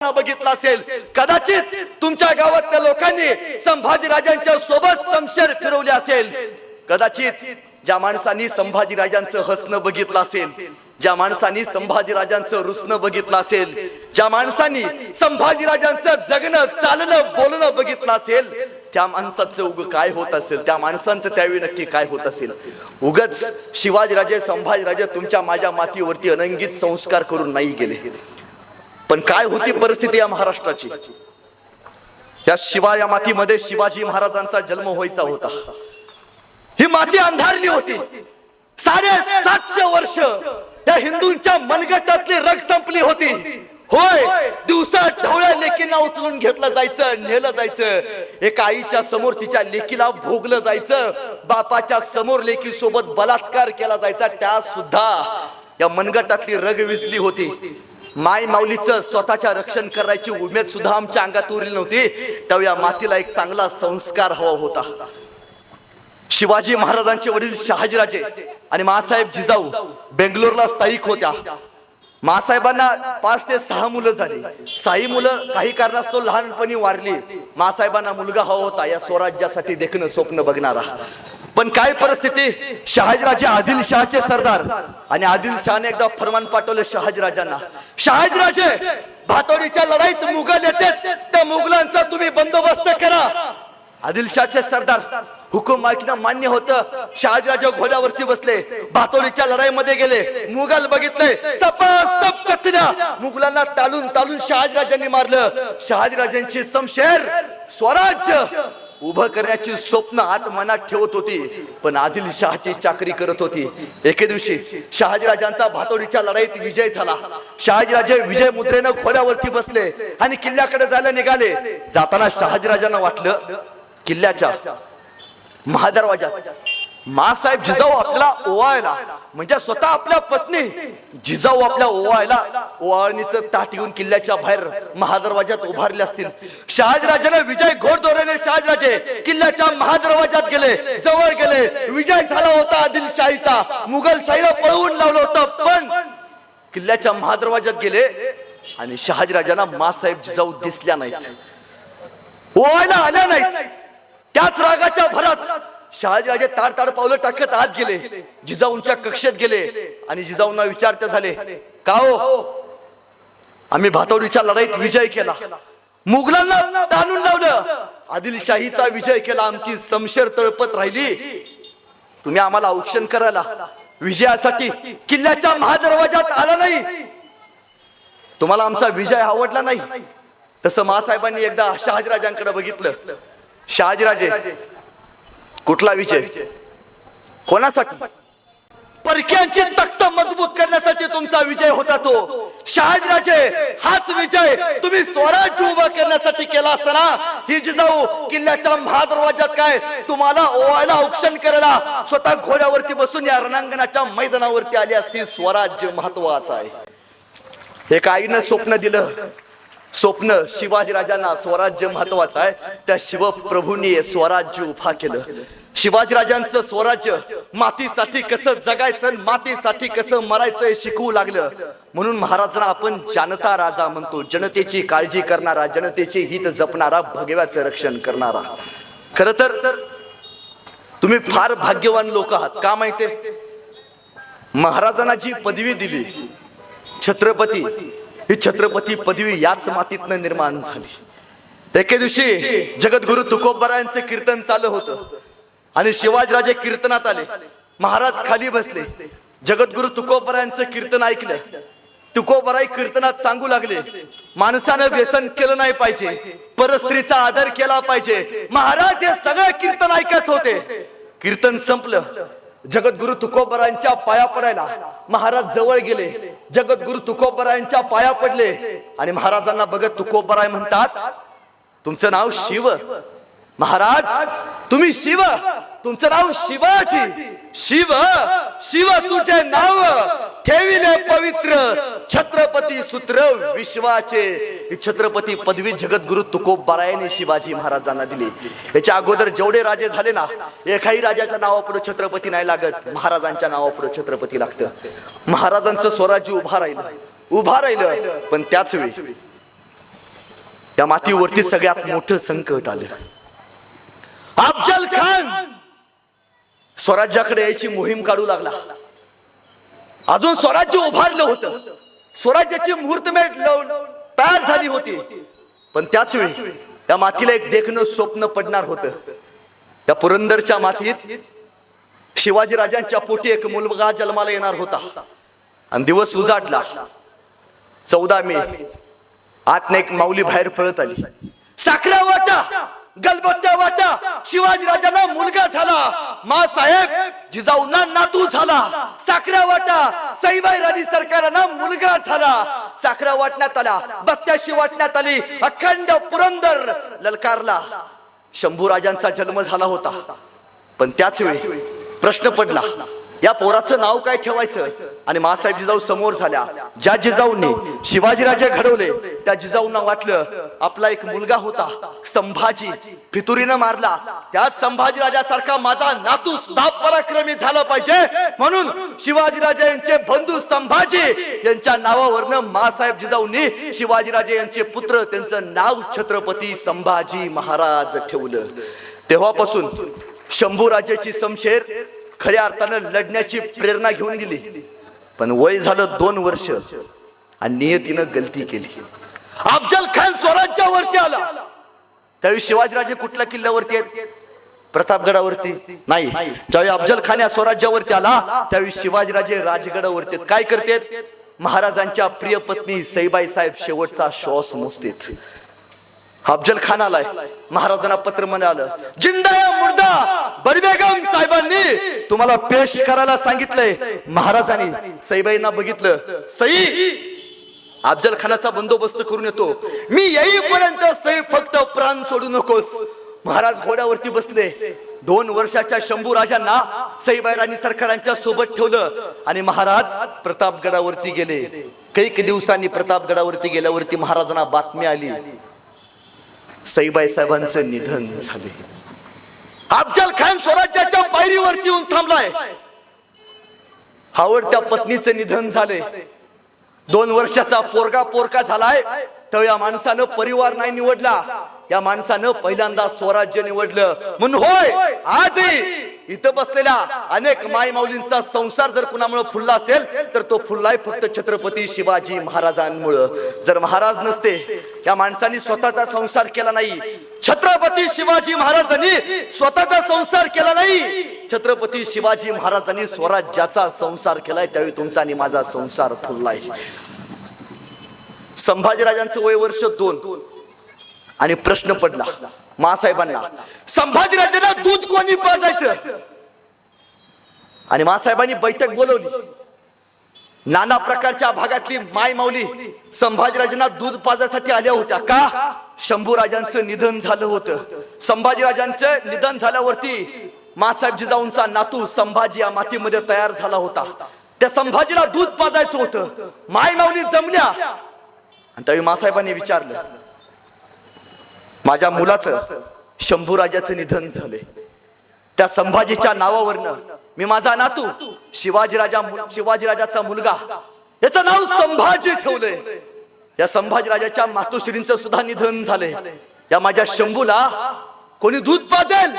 बघितला असेल, कदाचित तुमच्या गावातल्या लोकांनी संभाजी राजांच्या सोबत शमशेर फिरवले असेल, कदाचित ज्या माणसांनी संभाजी राजांचं हसणं बघितलं असेल, ज्या माणसांनी संभाजी राजांचं रुसणं बघितलं असेल, ज्या माणसांनी संभाजी राजांचं जगणं चालणं बोलणं बघितलं असेल, त्या माणसाचं उग काय होत असेल, त्या माणसांचं त्यावेळी नक्की काय होत असेल. उगच शिवाजीराजे संभाजीराजे तुमच्या माझ्या मातीवरती अनंगित संस्कार करून नाही गेले, पण काय होती परिस्थिती या महाराष्ट्राची. या मातीमध्ये शिवाजी महाराजांचा जन्म व्हायचा होता. ही माती अंधारली होती. 750 वर्ष या हिंदूंच्या मनगटातली रग संपली होती. होय, दिवसा ढवळ्या लेकींना उचलून घेतलं जायचं, नेलं जायचं. एका आईच्या समोर तिच्या लेकीला भोगलं जायचं, बापाच्या समोर लेकी सोबत बलात्कार केला जायचा. त्या सुद्धा या मनगटातली रग विजली होती. माय माऊलीचं स्वतःच्या रक्षण करायची उमेद सुद्धा आमच्या अंगात उरली नव्हती. त्यावेळी या मातीला एक चांगला संस्कार हवा होता. शिवाजी महाराजांचे वडील शहाजीराजे आणि मासाहेब जिजाऊ बेंगलोरला स्थायिक होत्या. मासाहेबांना 5 ते 6 मुलं झाली. 6 मुलं काही कारणास्तव लहानपणी वारली. मासाहेबांना मुलगा हवा होता, या स्वराज्यासाठी देखणं स्वप्न बघणारा. पण काय परिस्थिती, शहाजीराजे आदिलशहाचे सरदार, आणि आदिलशहाने एकदा फरमान पाठवलं शहाजीराजांना, शहाजीराजे भातोडीच्या लढाईत मुघल येतात, त्या मुघलांचा तुम्ही बंदोबस्त करा. आदिलशहाचे सरदार हुकुम ऐकणं मान्य होतं. शहाजीराजे घोड्यावरती बसले, भातोडीच्या लढाईमध्ये गेले. मुघल बघितले, सपासप कथल्या मुघलांना टाळून टाळून शहाजीराजांनी मारलं. शहाजीराजांची शमशेर स्वराज्य उभं करण्याची स्वप्न आत मनात ठेवत होती, पण आदिलशहाची चाकरी करत होती. एके दिवशी शहाजीराजांचा भातोडीच्या लढाईत विजय झाला. शहाजीराजे विजय मुद्रेनं घोड्यावरती बसले आणि किल्ल्याकडे जायला निघाले. जाताना शहाजीराजांना वाटलं, किल्ल्याच्या महादरवाजात मासाहेब जिजाऊ आपल्याला ओवाळला, म्हणजे स्वतः आपल्या पत्नी जिजाऊ आपल्या ओवाळला ओवाळणीचं ताट घेऊन किल्ल्याच्या बाहेर महादरवाजात उभारले असतील. शहाजीराजाने विजय घोडदौड्याने शहाजीराजे किल्ल्याच्या महादरवाजात गेले, जवळ गेले. विजय झाला होता आदिलशाहीचा, मुघलशाहीला पळवून लावलं होतं, पण किल्ल्याच्या महादरवाजात गेले आणि शहाजीराजांना मासाहेब जिजाऊ दिसल्या नाहीत, ओवाळला आल्या नाहीत. त्याच रागाच्या भरात शहाजीराजे ताड पावलं टाकत आत गेले, जिजाऊंच्या कक्षेत गेले आणि जिजाऊंना विचारते झाले, का हो, आम्ही भातोडीच्या लढाईत विजय केला, मुघलांना ताणून लावलं, आदिलशाहीचा विजय केला, आमची शमशेर तळपत राहिली, तुम्ही आम्हाला औक्षण करायला विजयासाठी किल्ल्याच्या महादरवाजात आला नाही, तुम्हाला आमचा विजय आवडला नाही. तसं मासाहेबांनी एकदा शहाजीराजांकडे बघितलं. शहाजीराजे, कुठला विजय, कोणासाठी? परक्यांची तख्त मजबूत करण्यासाठी तुमचा विजय होता तो. शहाजीराजे, हाच विजय तुम्ही स्वराज्य उभा करण्यासाठी केला असताना ही जिजाऊ किल्ल्याच्या महादरवाजात काय तुम्हाला ओवाळला, औक्षण करायला स्वतः घोड्यावरती बसून या रणांगणाच्या मैदानावरती आली असती. स्वराज्य महत्वाचं आहे. एक आईनं स्वप्न दिलं, स्वप्न शिवाजीराजांना स्वराज्य महत्वाचं आहे. त्या शिवप्रभूंनी स्वराज्य उभा केलं. शिवाजीराजांचं स्वराज्य मातीसाठी कसं जगायचं, मातीसाठी कसं मरायचं हे शिकवू लागलं. म्हणून महाराजांना आपण जनता राजा म्हणतो, जनतेची काळजी करणारा, जनतेचे हित जपणारा, भगव्याचं रक्षण करणारा. खर तर तुम्ही फार भाग्यवान लोक आहात. का माहितीये, महाराजांना जी पदवी दिली छत्रपती, ही छत्रपती पदवी याच मातीतनं निर्माण झाली. एके दिवशी जगद्गुरु तुकोबारायांचे कीर्तन चालू होतं आणि शिवाजीराजे कीर्तनात आले. महाराज खाली बसले. जगद्गुरु तुकोबारायांचं कीर्तन ऐकलं. तुकोबाराय कीर्तनात सांगू लागले, माणसानं व्यसन केलं नाही पाहिजे, परस्त्रीचा आदर केला पाहिजे. महाराज हे सगळं कीर्तन ऐकत होते. कीर्तन संपलं. जगद्गुरु तुकोबारायांच्या पाया पडायला महाराज जवळ गेले. जगद्गुरु तुकोबारायांच्या पाया पडले आणि महाराजांना बघत तुकोबाराय म्हणतात, तुमचं नाव शिव. महाराज, तुम्ही शिव, तुमचं नाव शिवाजी. शिव, शिव तुझे नाव ठेविले पवित्र, छत्रपती सूत्र विश्वाचे. छत्रपती पदवी जगद्गुरु तुकोबारायांनी शिवाजी महाराजांना दिली. याच्या अगोदर जेवढे राजे झाले ना, एकाही राजाच्या नावापुढे छत्रपती नाही लागत, महाराजांच्या नावापुढे छत्रपती लागतं. महाराजांचं स्वराज्य उभा राहिलं. पण त्याच वेळी त्या मातीवरती सगळ्यात मोठं संकट आलं. अफजल खान स्वराज्याकडे यायची मोहीम काढू लागला. अजून स्वराज्य उभारलं होतं, स्वराज्याची मुहूर्तमेढ तयार झाली होती. पण त्याच वेळी त्या मातीला एक देखणं स्वप्न पडणार होतं. त्या पुरंदरच्या मातीत शिवाजी राजांच्या पोटी एक मुलगा जन्माला येणार होता. आणि दिवस उजाडला. 14 मे आतने एक माऊली बाहेर पळत आली. साखऱ्या वाटा, गलबत्त्या वाटा, शिवाजी राजांना मुलगा झाला. मासाहेब जिजाऊंना नातू झाला. साखऱ्या वाटा, सईबाई राणी सरकारांना मुलगा झाला. साखऱ्या वाटण्यात आल्या, बत्त्याशी वाटण्यात आली. अखंड पुरंदर ललकारला. शंभू राजांचा जन्म झाला होता. पण त्याच वेळी प्रश्न पडला, या पोराचं नाव काय ठेवायचं. आणि मासाहेब जिजाऊ समोर झाल्या. ज्या जिजाऊंनी शिवाजीराजे घडवले त्या जिजाऊंना वाटलं आपला एक मुलगा होता संभाजी, फितुरीनं मारला. त्याच संभाजी राजासारखा माझा नातू सुद्धा पराक्रमी झाला पाहिजे. म्हणून शिवाजीराजे यांचे बंधू संभाजी यांच्या नावावरनं मासाहेब जिजाऊंनी शिवाजीराजे यांचे पुत्र त्यांचं नाव छत्रपती संभाजी महाराज ठेवलं. तेव्हापासून शंभू राजाची शमशेर खऱ्या अर्थानं लढण्याची प्रेरणा घेऊन गेली. पण वय झालं 2 वर्ष आणि नियतीनं गलती केली. अफजल खान स्वराज्यावरती आला. त्यावेळी शिवाजीराजे कुठल्या किल्ल्यावरती आहेत? प्रतापगडावरती नाही. ज्यावेळी अफजल खान या स्वराज्यावरती आला त्यावेळी शिवाजीराजे राजगडावरती आहेत. काय करतेत? महाराजांच्या प्रिय पत्नी सईबाई साहेब शेवटचा श्वास मोजतेत. अफजल खान आलाय. महाराजांना पत्र मिळालं, जिंदा या मुर्दा बडबेगम साहेबांनी तुम्हाला पेश करायला सांगितलंय. महाराजांनी सईबाईंना बघितलं. सई, अफजल खानाचा बंदोबस्त करून येतो. मी येईपर्यंत सई फक्त प्राण सोडू नकोस. महाराज घोड्यावरती बसले. 2 वर्षाच्या शंभू राजांना सईबाई राणी सरकारांच्या सोबत ठेवलं आणि महाराज प्रतापगडावरती गेले. काही दिवसांनी प्रतापगडावरती गेल्यावरती महाराजांना बातमी आली, सईबाई साहेबांचं निधन झाले. अफजल खान स्वराज्याच्या पायरीवरती येऊन थांबलाय. आवडत्या पत्नीचं निधन झाले. 2 वर्षाचा पोरका झालाय. तर या माणसानं परिवार नाही निवडला. या माणसानं पहिल्यांदा स्वराज्य निवडलं. म्हणून होय, आजही इथं बसलेल्या अनेक माय माऊलींचा संसार जर कुणामुळे फुलला असेल तर तो फुललाय फक्त छत्रपती शिवाजी महाराजांमुळे. जर महाराज नसते, या माणसांनी स्वतःचा संसार केला नाही. छत्रपती शिवाजी महाराजांनी स्वतःचा संसार केला नाही. छत्रपती शिवाजी महाराजांनी स्वराज्याचा संसार केलाय. त्यावेळी तुमचा आणि माझा संसार फुललाय. संभाजीराजांचं वय वर्ष 2 आणि प्रश्न पडला मासाहेबांना, संभाजीराजांना दूध कोणी पाजायचं. आणि मासाहेबांनी बैठक बोलवली. नाना प्रकारच्या भागातली माय माऊली संभाजीराजांना दूध पाजायसाठी आल्या होत्या. का? शंभू राजांचं निधन झालं होतं. संभाजीराजांचं निधन झाल्यावरती मासाहेब जिजाऊंचा नातू संभाजी या मातीमध्ये तयार झाला होता. त्या संभाजीला दूध पाजायचं होतं. माय माऊली जमल्या. आणि त्यावेळी मासाहेबांनी विचारलं, माझ्या मुलाचं शंभू राजाचं निधन झाले. त्या संभाजीच्या नावावरनं मी माझा नातू शिवाजीराजाचा मुलगा याचं नाव संभाजी ठेवलंय. या संभाजीराजाच्या मातोश्रींचं सुद्धा निधन झाले. या माझ्या शंभूला कोणी दूध पाजेल.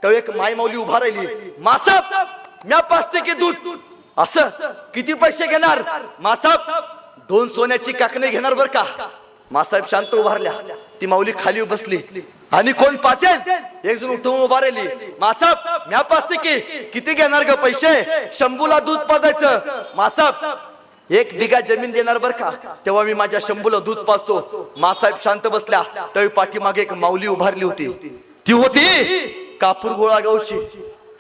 त्यावेळी एक माय माऊली उभा राहिली. मासाहेब म्या पाजते की दूध. असं किती पैसे घेणार? मासाहेब 2 सोन्याची काकणे घेणार बर का. मासाहेब शांत उभारल्या. ती माऊली खाली बसली. आणि कोण पाचेल? एक जण उठून उभा राहिली. मासाहेब म्या पाजते की. किती घेणार ग पैसे? शंभूला दूध पाजायचं. मासाहेब 1 बिघा जमीन देणार बर का. तेव्हा मी माझ्या शंभूला दूध पाजतो. मासाहेब शांत बसल्या. त्यावेळी पाठीमागे एक माऊली उभारली होती. ती होती कापूर गोळा गावची.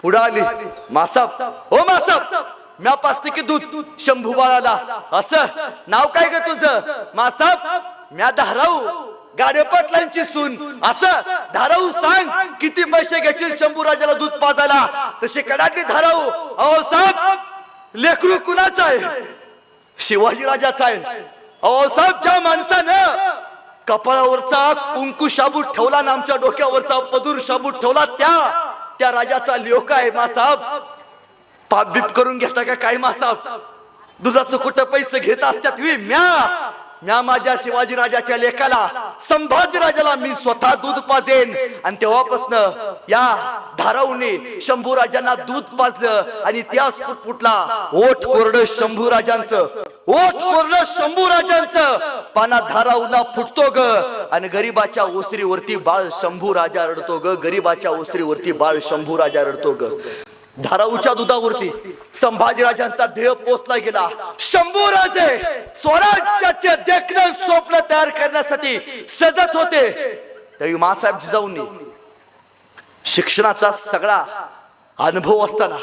पुढे आली. मासाहेब, ओ मासाहेब म्या पाजते की दूध शंभू बाळाला. असं नाव काय ग तुझं? मासाहेब म्या धाराऊ गाडे पाटलांची सून. असं धाराऊ सांग किती पैसे घेशील शंभू राजाला दूध पाजायला? तशी कडाटली धाराऊ. अहो साहेब लेकरू कुणाचा आहे? शिवाजी राजाचा आहे. अहो साहेब ज्या माणसानं कपाळावरचा कुंकू शाबूत ठेवला ना आमच्या डोक्यावरचा पदूर शाबूत ठेवला त्या राजाचा लिओका आहे. मासाहेब पाप बीप करून घेता का काय? मासाहेब दुधाचं कुठं पैसे घेत असतात. म्या माझ्या शिवाजी राजाच्या लेखाला संभाजीराजाला मी स्वतः दूध पाजेन. आणि तेव्हापासून या धाराऊने शंभूराजांना दूध पाजलं आणि त्याच फुटफुटला ओठ कोरड शंभूराजांचं, ओठ कोरड शंभूराजांचं. पाना धाराऊला फुटतो ग आणि गरीबाच्या ओसरीवरती बाळ शंभूराजा रडतो ग, गरीबाच्या ओसरीवरती बाळ शंभूराजा रडतो ग. धाराऊच्या दुधावरती संभाजीराजांचा देह पोचला गेला. शंभूराजे स्वराज्याचे देखणं स्वप्न तयार करण्यासाठी सजत होते. त्यावेळी मासाहेब जिजाऊंनी शिक्षणाचा सगळा अनुभव असताना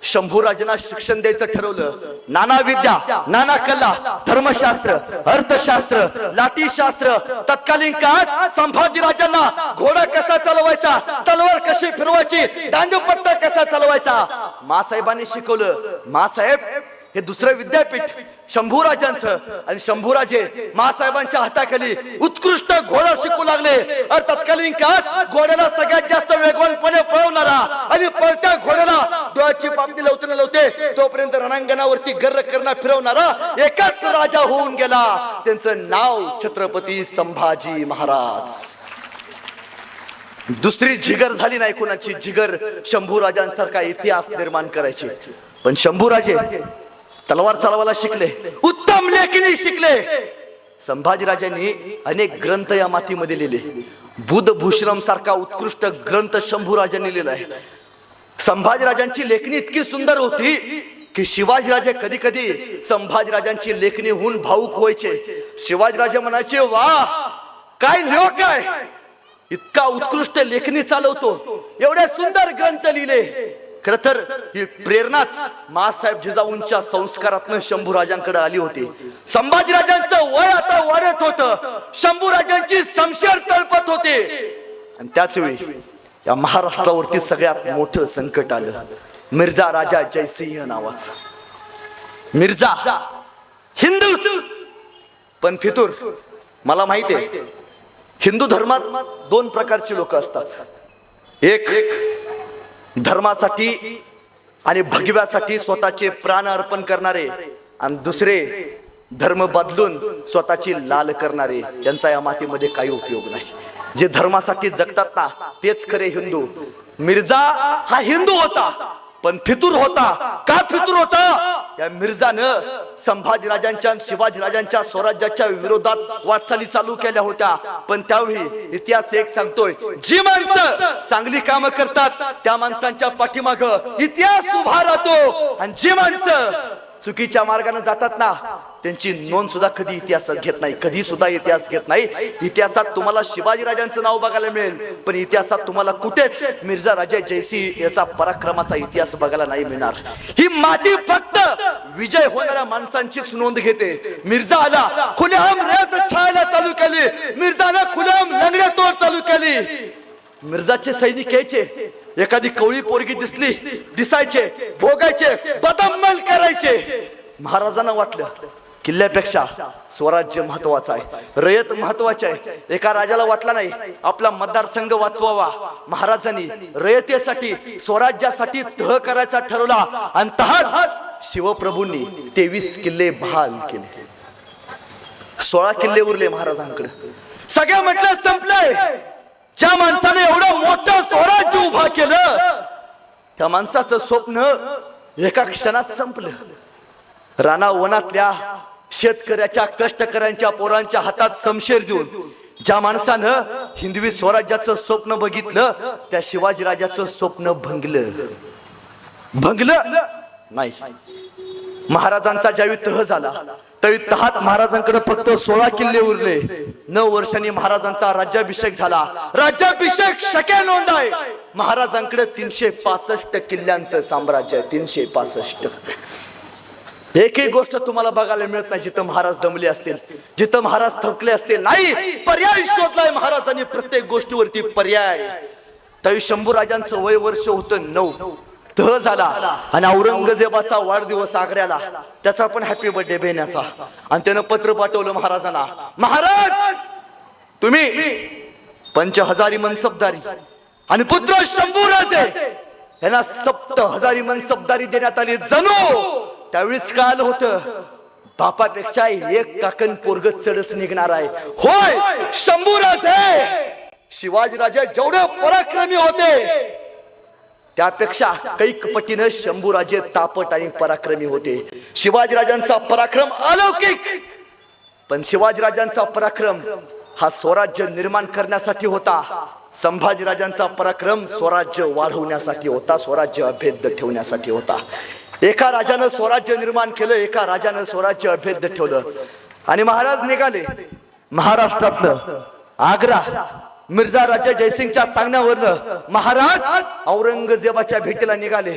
शंभूराजांना शिक्षण द्यायचं ठरवलं. नाना विद्या, नाना कला, धर्मशास्त्र, अर्थशास्त्र, लाठीशास्त्र. तत्कालीन काळात संभाजीराजांना घोडा कसा चालवायचा, तलवार कशी फिरवायची, दांडूपट्टा कसा चालवायचा मासाहेबांनी शिकवलं. मासाहेब हे दुसरं विद्यापीठ शंभूराजांचं. आणि शंभूराजे मासाहेबांच्या हाताखाली उत्कृष्ट घोडा शिकू लागले. आणि तत्कालीन काळात घोड्याला सगळ्यात जास्त वेगवानपणे पळवणारा आणि पळत्या घोड्याला डोळ्याची पापणी लावते लावते तोपर्यंत रणांगणावरती गर्र करणा फिरवणारा एकाच राजा होऊन गेला. त्यांचं नाव छत्रपती संभाजी महाराज. दुसरी जिगर झाली नाही कोणाची. जिगर शंभूराजांसारखा इतिहास निर्माण करायची. पण शंभूराजे तलवार चालवायला शिकले, उत्तम लेखणी शिकले. संभाजीराजांनी अनेक ग्रंथ या मातीमध्ये लिहिले. बुद्धभूषणम सारखा उत्कृष्ट ग्रंथ शंभूराजांनी लिहिला आहे. संभाजीराजांची लेखणी इतकी सुंदर होती की शिवाजीराजे कधी कधी संभाजीराजांची लेखणी होऊन भावुक व्हायचे. शिवाजीराजे म्हणायचे, वाह काय लिहो, काय इतका उत्कृष्ट लेखणी चालवतो, एवढे सुंदर ग्रंथ लिहिले. खर तर ही प्रेरणाच मासाहेब जिजाऊंच्या संस्कारातनं शंभूराजांकडे आली होती. संभाजीराजांचं वय आता वाढत होतं, शंभूराजांची शमशेर तळपत होते. आणि त्याच वेळी या महाराष्ट्रावरती सगळ्यात मोठं संकट आलं. मिर्झा राजा जयसिंह नावाचा मिर्झा, हिंदूच पण फितूर. मला माहिती आहे हिंदू धर्मात दोन प्रकारची लोक असतात. एक धर्मासाठी आणि भगव्यासाठी स्वतःचे प्राण अर्पण करणारे, आणि दुसरे धर्म बदलून स्वतःची लाल करणारे. यांचा या मातीमध्ये काही उपयोग नाही. जे धर्मासाठी जगतात ना तेच खरे हिंदू. मिर्झा हा हिंदू होता पण फितूर होता. का फितूर होता? या मिर्झानं संभाजीराजांच्या शिवाजीराजांच्या स्वराज्याच्या विरोधात वाटचाली चालू केल्या होत्या. पण त्यावेळी इतिहास एक सांगतोय, जी माणसं चांगली कामं करतात त्या माणसांच्या पाठीमाग इतिहास उभा राहतो. आणि जी माणसं चुकीच्या मार्गाने जातात ना त्यांची नोंद सुद्धा कधी इतिहासात घेत नाही, कधी सुद्धा इतिहास घेत नाही. इतिहासात तुम्हाला शिवाजीराजांचं नाव बघायला मिळेल पण इतिहासात तुम्हाला कुठेच मिर्झा राजा जयसिंह याचा पराक्रमाचा इतिहास बघायला नाही मिळणार. ही माती फक्त विजय होणाऱ्या माणसांचीच नोंद घेते. मिर्झा आला खुलेआम रेत छायला चालू केली, मिर्झानं खुलेआम लंगड्या तोड चालू केली. मिर्झाचे सैनिक यायचे, एखादी कवळी पोरगी दिसायचे, भोगायचे, बदअमल करायचे. महाराजांना वाटलं किल्ल्यापेक्षा स्वराज्य महत्वाचा आहे, रयत महत्वाचे आहे. एका राजाला वाटला नाही आपला मतदारसंघ वाचवावा. महाराजांनी रयतेसाठी स्वराज्यासाठी तह करायचा ठरवला. आणि तहात शिवप्रभूंनी 23 किल्ले बहाल केले. 16 किल्ले उरले महाराजांकडे. सगळं म्हटलं संपलंय. ज्या माणसाने एवढं मोठं स्वराज्य उभा केलं त्या माणसाचं स्वप्न एका क्षणात संपलं. राणा वनातल्या शेतकऱ्याच्या कष्टकऱ्यांच्या पोरांच्या हातात शमशेर देऊन ज्या माणसानं हिंदवी स्वराज्याचं स्वप्न बघितलं त्या शिवाजीराजाचं स्वप्न भंगलं नाही. महाराजांचा ज्यावेळी तह झाला त्यावेळी तहात महाराजांकडे फक्त 16 किल्ले उरले. 9 वर्षांनी महाराजांचा राज्याभिषेक झाला. राज्याभिषेक शक्य नोंद आहे. महाराजांकडे 365 किल्ल्यांचं साम्राज्य आहे. 365. एकही गोष्ट तुम्हाला बघायला मिळत नाही जिथं महाराज दमले असतील, जिथं महाराज थकले असतील. नाही, पर्याय शोधलाय महाराजांनी प्रत्येक गोष्टीवरती पर्याय. त्यावेळी शंभूराजांचं वय वर्ष होतं 9. तह झाला आणि औरंगजेबाचा वाढदिवस आग्र्याला. त्याचा पण हॅपी बर्थडे बेण्याचा. आणि त्यानं पत्र पाठवलं महाराजांना, महाराज तुम्ही 5000 मनसबदारी आणि पुत्र शंभूराजे यांना 7000 मनसबदारी देण्यात आली. जणू त्यावेळीच कळालं होतं बापापेक्षा एक काकण पोरग चढच निघणार आहे. होय, शंभू शिवाजीराजे जेवढे पराक्रमी होते त्यापेक्षा कैक पटीनं शंभूराजे तापट आणि पराक्रमी होते. शिवाजीराजांचा पराक्रम अलौकिक, पण शिवाजीराजांचा पराक्रम हा स्वराज्य निर्माण करण्यासाठी होता. संभाजीराजांचा पराक्रम स्वराज्य वाढवण्यासाठी होता, स्वराज्य अभेद्य ठेवण्यासाठी होता. एका राजानं स्वराज्य निर्माण केलं, एका राजानं स्वराज्य अभेद्य ठेवलं. आणि महाराज निघाले महाराष्ट्रातलं आग्रा. मिर्झा राजा जयसिंगच्या सांगण्यावरनं महाराज औरंगजेबाच्या भेटीला निघाले.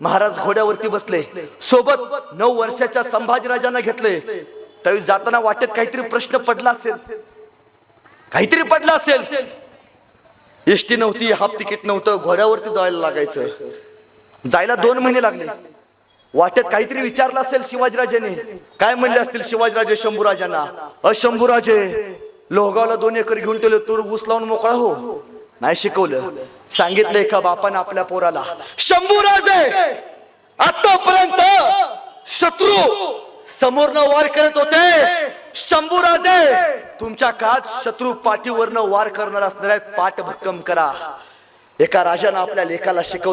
महाराज घोड्यावरती बसले, सोबत 9 वर्षाच्या संभाजीराजांना घेतले. त्यावेळी जाताना वाटेत काहीतरी प्रश्न पडला असेल, काहीतरी पडला असेल. एसटी नव्हती, हाफ तिकीट नव्हतं, घोड्यावरती जायला लागायचं. जायला 2 महिने लागले. वाटेत काहीतरी विचारलं असेल शिवाजीराजेने. काय म्हणले असतील शिवाजीराजे शंभूराजांना, शंभूराजे लोहगावला 2 एकर घेऊन ठेवले, तू ऊस लावून मोकळा हो. नाही शिकवलं. सांगितलं एका बापानं आपल्या पोराला, शंभूराजे आतापर्यंत शत्रू समोरनं वार करत होते, शंभूराजे तुमच्या काळात शत्रू पाठीवरनं वार करणार असणार आहेत, पाठ भक्कम करा. एका राजानं आपल्या लेकाला शिकवलं.